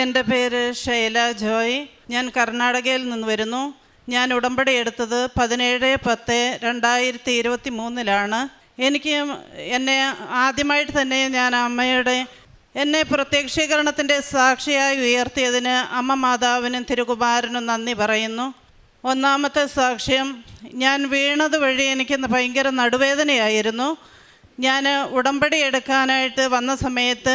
എൻ്റെ പേര് ഷൈല ജോയ്. ഞാൻ കർണാടകയിൽ നിന്ന് വരുന്നു. ഞാൻ ഉടമ്പടി എടുത്തത് 17/10/2023 എന്നെ ആദ്യമായിട്ട് തന്നെ ഞാൻ എന്നെ പ്രത്യക്ഷീകരണത്തിൻ്റെ സാക്ഷിയായി ഉയർത്തിയതിന് അമ്മ മാതാവിനും തിരുകുമാരനും നന്ദി പറയുന്നു. ഒന്നാമത്തെ സാക്ഷ്യം, ഞാൻ വീണത് വഴി എനിക്ക് ഭയങ്കര നടുവേദനയായിരുന്നു. ഞാൻ ഉടമ്പടി എടുക്കാനായിട്ട് വന്ന സമയത്ത്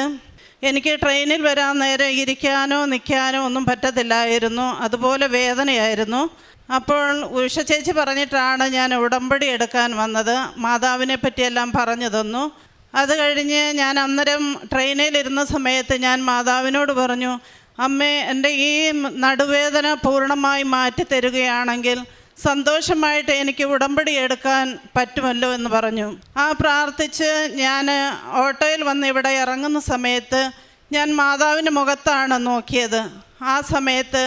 എനിക്ക് ട്രെയിനിൽ വരാൻ നേരം ഇരിക്കാനോ നിൽക്കാനോ ഒന്നും പറ്റത്തില്ലായിരുന്നു. അതുപോലെ വേദനയായിരുന്നു. അപ്പോൾ ഉഷ ചേച്ചി പറഞ്ഞിട്ടാണ് ഞാൻ ഉടമ്പടി എടുക്കാൻ വന്നത്. മാതാവിനെ പറ്റിയെല്ലാം പറഞ്ഞു തന്നു. അത് കഴിഞ്ഞ് ഞാൻ അന്നേരം ട്രെയിനിലിരുന്ന സമയത്ത് ഞാൻ മാതാവിനോട് പറഞ്ഞു, അമ്മേ, എൻ്റെ ഈ നടുവേദന പൂർണ്ണമായി മാറ്റി തരുകയാണെങ്കിൽ സന്തോഷമായിട്ട് എനിക്ക് ഉടമ്പടി എടുക്കാൻ പറ്റുമല്ലോ എന്ന് പറഞ്ഞു. പ്രാർത്ഥിച്ച് ഞാൻ ഓട്ടോയിൽ വന്ന് ഇവിടെ ഇറങ്ങുന്ന സമയത്ത് ഞാൻ മാതാവിൻ്റെ മുഖത്താണ് നോക്കിയത്. ആ സമയത്ത്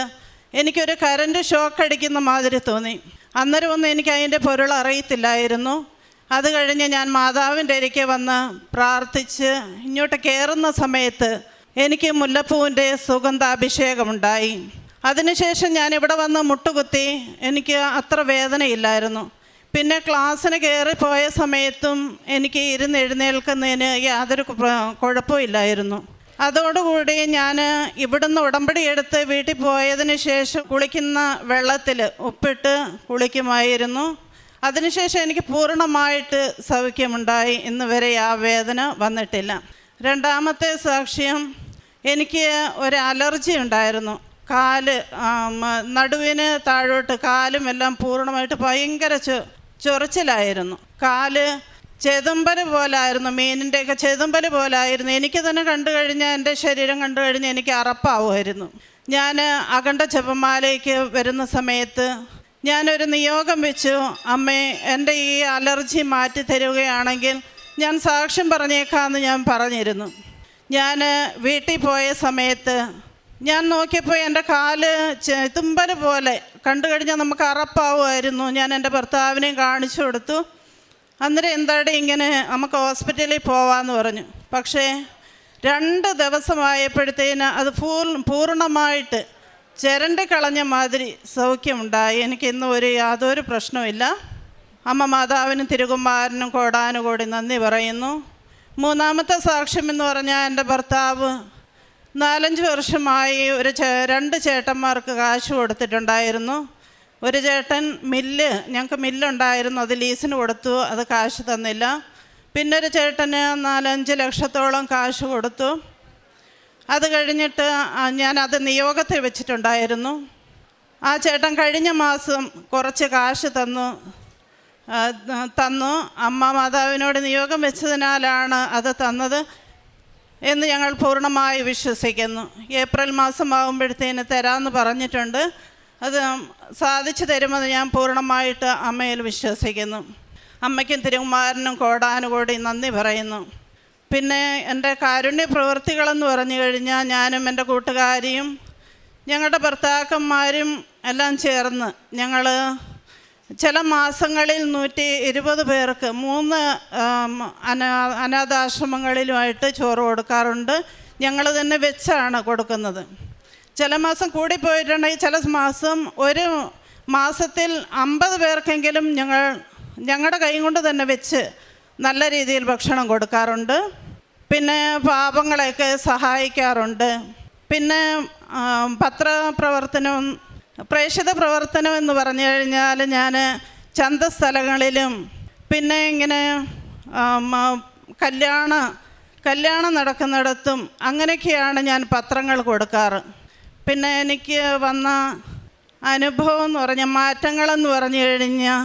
എനിക്കൊരു കറണ്ട് ഷോക്ക് അടിക്കുന്ന മാതിരി തോന്നി. അന്നേരം ഒന്നും എനിക്ക് അതിൻ്റെ പൊരുൾ അറിയത്തില്ലായിരുന്നു. അത് കഴിഞ്ഞ് ഞാൻ മാതാവിൻ്റെ അരികെ വന്ന് പ്രാർത്ഥിച്ച് ഇങ്ങോട്ട് കയറുന്ന സമയത്ത് എനിക്ക് മുല്ലപ്പൂവിൻ്റെ സുഗന്ധാഭിഷേകമുണ്ടായി. അതിനുശേഷം ഞാൻ ഇവിടെ വന്ന് മുട്ടുകുത്തി. എനിക്ക് അത്ര വേദനയില്ലായിരുന്നു. പിന്നെ ക്ലാസ്സിന് കയറിപ്പോയ സമയത്തും എനിക്ക് എഴുന്നേൽക്കുന്നതിന് യാതൊരു കുഴപ്പമില്ലായിരുന്നു. അതോടുകൂടി ഞാൻ ഇവിടുന്ന് ഉടമ്പടി എടുത്ത് വീട്ടിൽ പോയതിന് ശേഷം കുളിക്കുന്ന വെള്ളത്തിൽ ഉപ്പിട്ട് കുളിക്കുമായിരുന്നു. അതിനുശേഷം എനിക്ക് പൂർണ്ണമായിട്ട് സൗഖ്യമുണ്ടായി. ഇന്ന് വരെ ആ വേദന വന്നിട്ടില്ല. രണ്ടാമത്തെ സാക്ഷ്യം, എനിക്ക് ഒരു അലർജി ഉണ്ടായിരുന്നു. നടുവിന് താഴോട്ട് കാലും എല്ലാം പൂർണ്ണമായിട്ട് ഭയങ്കര ചൊറിച്ചിലായിരുന്നു. കാല് ചെതുമ്പൽ പോലായിരുന്നു, മീനിൻ്റെയൊക്കെ ചെതുമ്പൽ പോലായിരുന്നു. എനിക്ക് തന്നെ കണ്ടു കഴിഞ്ഞാൽ, എൻ്റെ ശരീരം കണ്ടു കഴിഞ്ഞാൽ എനിക്ക് അറപ്പാവുമായിരുന്നു. ഞാൻ അഖണ്ഡ ജപമാലയ്ക്ക് വരുന്ന സമയത്ത് ഞാനൊരു നിയോഗം വെച്ചു, അമ്മേ, എൻ്റെ ഈ അലർജി മാറ്റി തരുകയാണെങ്കിൽ ഞാൻ സാക്ഷ്യം പറഞ്ഞേക്കാമെന്ന് ഞാൻ പറഞ്ഞിരുന്നു. ഞാൻ വീട്ടിൽ പോയ സമയത്ത് ഞാൻ നോക്കിയപ്പോൾ എൻ്റെ കാല് ചെതുമ്പൽ പോലെ കണ്ടു കഴിഞ്ഞാൽ നമുക്ക് അറപ്പാവുമായിരുന്നു. ഞാൻ എൻ്റെ ഭർത്താവിനെയും കാണിച്ചു കൊടുത്തു. അന്നേരം എന്താടെ ഇങ്ങനെ, നമുക്ക് ഹോസ്പിറ്റലിൽ പോവാമെന്ന് പറഞ്ഞു. പക്ഷേ 2 ദിവസമായപ്പോഴത്തേന് അത് പൂർണ്ണമായിട്ട് ചിരണ്ടി കളഞ്ഞ മാതിരി സൗഖ്യമുണ്ടായി. എനിക്ക് ഇന്ന് യാതൊരു പ്രശ്നവുമില്ല. അമ്മ മാതാവിനും തിരുകുമാരനും കോടാനുകോടി നന്ദി പറയുന്നു. മൂന്നാമത്തെ സാക്ഷ്യം എന്ന് പറഞ്ഞാൽ, എൻ്റെ ഭർത്താവ് 4-5 വർഷമായി 2 ചേട്ടന്മാർക്ക് കാശ് കൊടുത്തിട്ടുണ്ടായിരുന്നു. ഒരു ചേട്ടൻ ഞങ്ങൾക്ക് മില്ലുണ്ടായിരുന്നു, അത് ലീസിന് കൊടുത്തു, അത് കാശ് തന്നില്ല. പിന്നൊരു ചേട്ടന് 4-5 ലക്ഷത്തോളം കാശ് കൊടുത്തു. അത് കഴിഞ്ഞിട്ട് ഞാനത് നിയോഗത്തിൽ വെച്ചിട്ടുണ്ടായിരുന്നു. ആ ചേട്ടൻ കഴിഞ്ഞ മാസം കുറച്ച് കാശ് തന്നു. അമ്മ മാതാവിനോട് നിയോഗം വെച്ചതിനാലാണ് അത് തന്നത് എന്ന് ഞങ്ങൾ പൂർണ്ണമായി വിശ്വസിക്കുന്നു. ഏപ്രിൽ മാസം ആകുമ്പോഴത്തേന് തരാമെന്ന് പറഞ്ഞിട്ടുണ്ട്. അത് സാധിച്ചു തരുമെന്ന് ഞാൻ പൂർണ്ണമായിട്ട് അമ്മയിൽ വിശ്വസിക്കുന്നു. അമ്മയ്ക്കും തിരുകുമാരനും കോടാനുകോടി നന്ദി പറയുന്നു. പിന്നെ എൻ്റെ കാരുണ്യ പ്രവൃത്തികളെന്ന് പറഞ്ഞു കഴിഞ്ഞാൽ, ഞാനും എൻ്റെ കൂട്ടുകാരിയും ഞങ്ങളുടെ ഭർത്താക്കന്മാരും എല്ലാം ചേർന്ന് ഞങ്ങൾ ചില മാസങ്ങളിൽ 120 പേർക്ക് 3 അനാഥാശ്രമങ്ങളിലുമായിട്ട് ചോറ് കൊടുക്കാറുണ്ട്. ഞങ്ങൾ തന്നെ വെച്ചാണ് കൊടുക്കുന്നത്. ചില മാസം കൂടിപ്പോയിട്ടുണ്ടെങ്കിൽ ചില മാസം ഒരു മാസത്തിൽ 50 പേർക്കെങ്കിലും ഞങ്ങളുടെ കൈ കൊണ്ട് തന്നെ വെച്ച് നല്ല രീതിയിൽ ഭക്ഷണം കൊടുക്കാറുണ്ട്. പിന്നെ പാപങ്ങളെയൊക്കെ സഹായിക്കാറുണ്ട്. പിന്നെ പത്രപ്രവർത്തനം, പ്രേക്ഷിത പ്രവർത്തനം എന്ന് പറഞ്ഞു കഴിഞ്ഞാൽ, ഞാൻ ചന്തസ്ഥലങ്ങളിലും പിന്നെ ഇങ്ങനെ കല്യാണം നടക്കുന്നിടത്തും അങ്ങനെയൊക്കെയാണ് ഞാൻ പത്രങ്ങൾ കൊടുക്കാറ്. പിന്നെ എനിക്ക് വന്ന അനുഭവം എന്ന് പറഞ്ഞാൽ, മാറ്റങ്ങളെന്ന് പറഞ്ഞു കഴിഞ്ഞാൽ,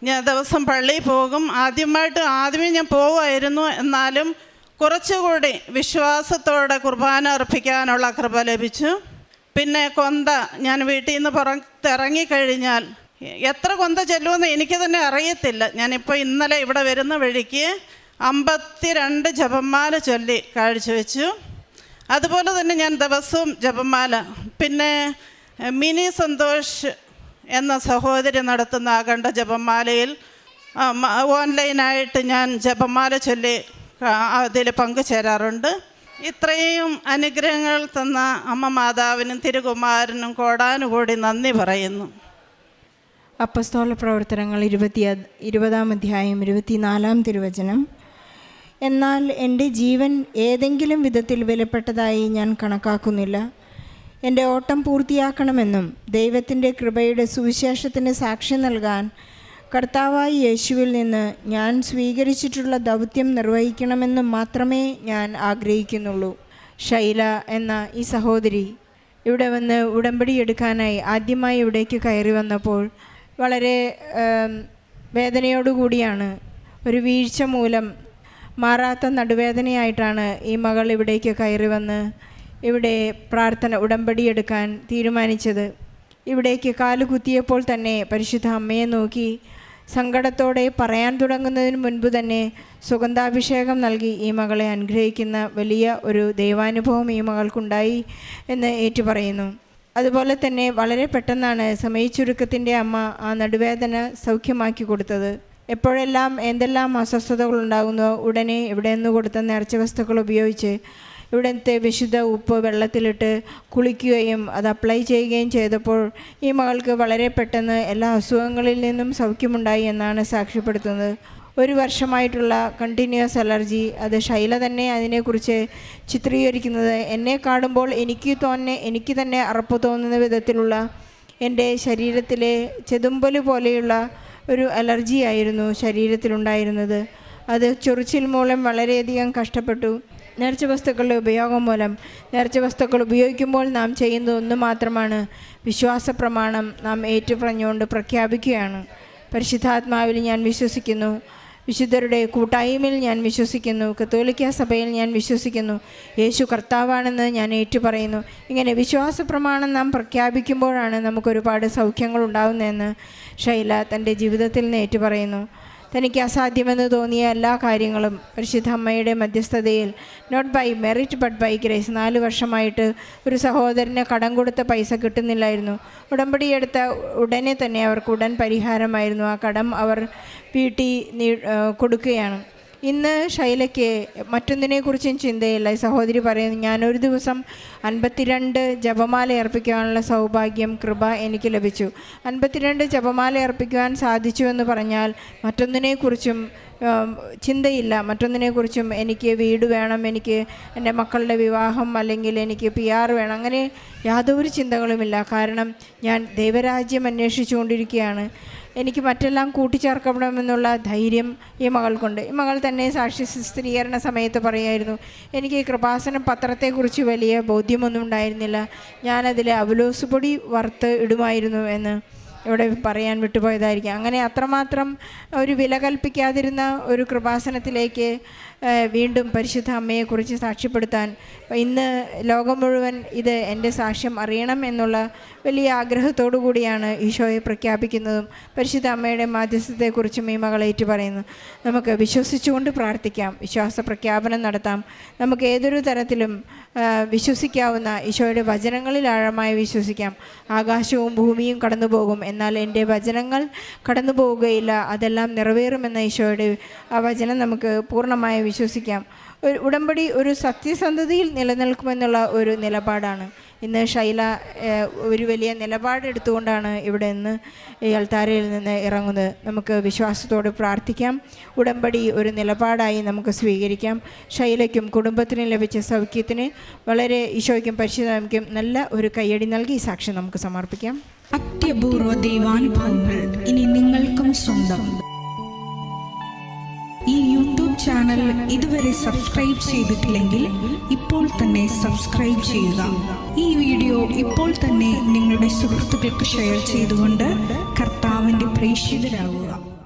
ഞാൻ ദിവസം പള്ളിയിൽ പോകും. ആദ്യമേ ഞാൻ പോകുമായിരുന്നു. എന്നാലും കുറച്ചുകൂടി വിശ്വാസത്തോടെ കുർബാന അർപ്പിക്കാനുള്ള കൃപ ലഭിച്ചു. പിന്നെ ഞാൻ വീട്ടിൽ നിന്ന് പുറത്തിറങ്ങിക്കഴിഞ്ഞാൽ എത്ര കൊന്ത ചെല്ലുമെന്ന് എനിക്ക് തന്നെ അറിയത്തില്ല. ഞാനിപ്പോൾ ഇന്നലെ ഇവിടെ വരുന്ന വഴിക്ക് 52 ജപമാല ചൊല്ലി കാഴ്ചവെച്ചു. അതുപോലെ തന്നെ ഞാൻ ദിവസവും ജപമാല. പിന്നെ മിനി സന്തോഷ് എന്ന സഹോദരി നടത്തുന്ന അഖണ്ഡ ജപമാലയിൽ ഓൺലൈനായിട്ട് ഞാൻ ജപമാല ചൊല്ലി അതിൽ പങ്കുചേരാറുണ്ട്. ഇത്രയും അനുഗ്രഹങ്ങൾ തന്ന അമ്മ മാതാവിനും തിരുകുമാരനും കോടാനുകൂടി നന്ദി പറയുന്നു. അപ്പസ്തോല പ്രവർത്തനങ്ങൾ 20-ാം അധ്യായം 24-ാം തിരുവചനം. എന്നാൽ എൻ്റെ ജീവൻ ഏതെങ്കിലും വിധത്തിൽ വിലപ്പെട്ടതായി ഞാൻ കണക്കാക്കുന്നില്ല. എൻ്റെ ഓട്ടം പൂർത്തിയാക്കണമെന്നും ദൈവത്തിൻ്റെ കൃപയുടെ സുവിശേഷത്തിന് സാക്ഷ്യം നൽകാൻ കർത്താവായ യേശുവിൽ നിന്ന് ഞാൻ സ്വീകരിച്ചിട്ടുള്ള ദൗത്യം നിർവഹിക്കണമെന്നും മാത്രമേ ഞാൻ ആഗ്രഹിക്കുന്നുള്ളൂ. ഷൈല എന്ന ഈ സഹോദരി ഇവിടെ വന്ന് ഉടമ്പടി എടുക്കാനായി ആദ്യമായി ഇവിടേക്ക് കയറി വന്നപ്പോൾ വളരെ വേദനയോടുകൂടിയാണ്. ഒരു വീഴ്ച മൂലം മാറാത്ത നടുവേദനയായിട്ടാണ് ഈ മകൾ ഇവിടേക്ക് കയറി വന്ന് ഇവിടെ ഉടമ്പടി എടുക്കാൻ തീരുമാനിച്ചത്. ഇവിടേക്ക് കാലുകുത്തിയപ്പോൾ തന്നെ പരിശുദ്ധ അമ്മയെ നോക്കി സങ്കടത്തോടെ പറയാൻ തുടങ്ങുന്നതിന് മുൻപ് തന്നെ സുഗന്ധാഭിഷേകം നൽകി ഈ മകളെ അനുഗ്രഹിക്കുന്ന വലിയ ഒരു ദൈവാനുഭവം ഈ മകൾക്കുണ്ടായി എന്ന് ഏറ്റുപറയുന്നു. അതുപോലെ തന്നെ വളരെ പെട്ടെന്നാണ് സമയച്ചുരുക്കത്തിൻ്റെ അമ്മ ആ നടുവേദന സൗഖ്യമാക്കി കൊടുത്തത്. എപ്പോഴെല്ലാം എന്തെല്ലാം അസ്വസ്ഥതകളുണ്ടാകുന്നോ ഉടനെ ഇവിടെ നിന്ന് കൊടുത്ത നേർച്ച വസ്തുക്കൾ ഉപയോഗിച്ച് ഇവിടുത്തെ വിശുദ്ധ ഉപ്പ് വെള്ളത്തിലിട്ട് കുളിക്കുകയും അത് അപ്ലൈ ചെയ്യുകയും ചെയ്തപ്പോൾ ഈ മകൾക്ക് വളരെ പെട്ടെന്ന് എല്ലാ അസുഖങ്ങളിൽ നിന്നും സൗഖ്യമുണ്ടായി എന്നാണ് സാക്ഷ്യപ്പെടുത്തുന്നത്. 1 വർഷമായിട്ടുള്ള കണ്ടിന്യൂസ് അലർജി, അത് ശൈല തന്നെ അതിനെക്കുറിച്ച് ചിത്രീകരിക്കുന്നത്, എന്നെ കാണുമ്പോൾ എനിക്ക് തന്നെ അറപ്പ് തോന്നുന്ന വിധത്തിലുള്ള എൻ്റെ ശരീരത്തിലെ ചെതുമ്പല് പോലെയുള്ള ഒരു അലർജി ആയിരുന്നു ശരീരത്തിലുണ്ടായിരുന്നത്. അത് ചൊറിച്ചിൽ മൂലം വളരെയധികം കഷ്ടപ്പെട്ടു. നേർച്ച വസ്തുക്കളുടെ ഉപയോഗം മൂലം നേർച്ച വസ്തുക്കൾ ഉപയോഗിക്കുമ്പോൾ നാം ചെയ്യുന്നത് ഒന്ന് മാത്രമാണ്, വിശ്വാസ പ്രമാണം നാം ഏറ്റുപറഞ്ഞുകൊണ്ട് പ്രഖ്യാപിക്കുകയാണ്. പരിശുദ്ധാത്മാവിൽ ഞാൻ വിശ്വസിക്കുന്നു, വിശുദ്ധരുടെ കൂട്ടായ്മയിൽ ഞാൻ വിശ്വസിക്കുന്നു, കത്തോലിക്ക സഭയിൽ ഞാൻ വിശ്വസിക്കുന്നു, യേശു കർത്താവാണെന്ന് ഞാൻ ഏറ്റുപറയുന്നു. ഇങ്ങനെ വിശ്വാസ പ്രമാണം നാം പ്രഖ്യാപിക്കുമ്പോഴാണ് നമുക്കൊരുപാട് സൗഖ്യങ്ങൾ ഉണ്ടാകുന്നതെന്ന് ഷൈല തൻ്റെ ജീവിതത്തിൽ നിന്ന് ഏറ്റുപറയുന്നു. തനിക്ക് അസാധ്യമെന്ന് തോന്നിയ എല്ലാ കാര്യങ്ങളും പരിശുദ്ധ അമ്മയുടെ മധ്യസ്ഥതയിൽ not by merit but by grace 4 വർഷമായിട്ട് ഒരു സഹോദരന് കടം കൊടുത്ത പൈസ കിട്ടുന്നില്ലായിരുന്നു. ഉടമ്പടി എടുത്ത ഉടനെ തന്നെ അവർക്ക് ഉടൻ പരിഹാരമായിരുന്നു. ആ കടം അവർ വീട്ടി കൊടുക്കുകയാണ്. ഇന്ന് ശൈലയ്ക്ക് മറ്റൊന്നിനെക്കുറിച്ചും ചിന്തയില്ല. ഈ സഹോദരി പറയുന്നു, ഞാനൊരു ദിവസം 52 ജപമാല അർപ്പിക്കുവാനുള്ള സൗഭാഗ്യം, കൃപ എനിക്ക് ലഭിച്ചു. 52 ജപമാല അർപ്പിക്കുവാൻ സാധിച്ചു എന്ന് പറഞ്ഞാൽ മറ്റൊന്നിനെക്കുറിച്ചും ചിന്തയില്ല. മറ്റൊന്നിനെക്കുറിച്ചും എനിക്ക് വീട് വേണം, എനിക്ക് എൻ്റെ മക്കളുടെ വിവാഹം, അല്ലെങ്കിൽ എനിക്ക് PR വേണം, അങ്ങനെ യാതൊരു ചിന്തകളുമില്ല. കാരണം ഞാൻ ദൈവരാജ്യം അന്വേഷിച്ചുകൊണ്ടിരിക്കുകയാണ്. എനിക്ക് മറ്റെല്ലാം കൂട്ടിച്ചേർക്കണമെന്നുള്ള ധൈര്യം ഈ മകൾക്കുണ്ട്. ഈ മകൾ തന്നെ സാക്ഷി സ്ഥിരീകരണ സമയത്ത് പറയായിരുന്നു, എനിക്ക് കൃപാസനം പത്രത്തെക്കുറിച്ച് വലിയ ബോധ്യമൊന്നും ഉണ്ടായിരുന്നില്ല, ഞാനതിൽ അവലോസ് പൊടി വറുത്ത് ഇടുമായിരുന്നു എന്ന് ഇവിടെ പറയാൻ വിട്ടുപോയതായിരിക്കും. അങ്ങനെ അത്രമാത്രം ഒരു വില കൽപ്പിക്കാതിരുന്ന ഒരു കൃപാസനത്തിലേക്ക് വീണ്ടും പരിശുദ്ധ അമ്മയെക്കുറിച്ച് സാക്ഷ്യപ്പെടുത്താൻ ഇന്ന് ലോകം മുഴുവൻ ഇത് എൻ്റെ സാക്ഷ്യം അറിയണം എന്നുള്ള വലിയ ആഗ്രഹത്തോടു കൂടിയാണ് ഈശോയെ പ്രഖ്യാപിക്കുന്നതും പരിശുദ്ധ അമ്മയുടെ മാധ്യസ്ഥത്തെക്കുറിച്ചും ഈ മകളേറ്റു പറയുന്നു. നമുക്ക് വിശ്വസിച്ചുകൊണ്ട് പ്രാർത്ഥിക്കാം, വിശ്വാസ പ്രഖ്യാപനം നടത്താം. നമുക്ക് ഏതൊരു തരത്തിലും വിശ്വസിക്കാവുന്ന ഈശോയുടെ വചനങ്ങളിൽ ആഴമായി വിശ്വസിക്കാം. ആകാശവും ഭൂമിയും കടന്നു പോകും, എന്നാൽ എൻ്റെ വചനങ്ങൾ കടന്നു പോവുകയില്ല, അതെല്ലാം നിറവേറുമെന്ന ഈശോയുടെ ആ വചനം നമുക്ക് പൂർണ്ണമായി വിശ്വസിക്കാം. ഒരു ഉടമ്പടി ഒരു സത്യസന്ധതയിൽ നിലനിൽക്കുമെന്നുള്ള ഒരു നിലപാടാണ്. ഇന്ന് ഷൈല ഒരു വലിയ നിലപാടെടുത്തുകൊണ്ടാണ് ഇവിടെ നിന്ന് ഈ അൾത്താരയിൽ നിന്ന് ഇറങ്ങുന്നത്. നമുക്ക് വിശ്വാസത്തോടെ പ്രാർത്ഥിക്കാം. ഉടമ്പടി ഒരു നിലപാടായി നമുക്ക് സ്വീകരിക്കാം. ഷൈലയ്ക്കും കുടുംബത്തിനും ലഭിച്ച സൗഖ്യത്തിന് വളരെ ഈശോയ്ക്കും പരിശുദ്ധയ്ക്കും നല്ല ഒരു കയ്യടി നൽകി സാക്ഷ്യം നമുക്ക് സമർപ്പിക്കാം. അത്യപൂർവ ദൈവാനുഭവങ്ങൾ ഇനി നിങ്ങൾക്കും സ്വന്തം. ഈ യൂട്യൂബ് ചാനൽ ഇതുവരെ സബ്സ്ക്രൈബ് ചെയ്തിട്ടില്ലെങ്കിൽ ഇപ്പോൾ തന്നെ സബ്സ്ക്രൈബ് ചെയ്യുക. ഈ വീഡിയോ ഇപ്പോൾ തന്നെ നിങ്ങളുടെ സുഹൃത്തുക്കൾക്ക് ഷെയർ ചെയ്തുകൊണ്ട് കർത്താവിൻ്റെ പ്രേക്ഷിതരാകുക.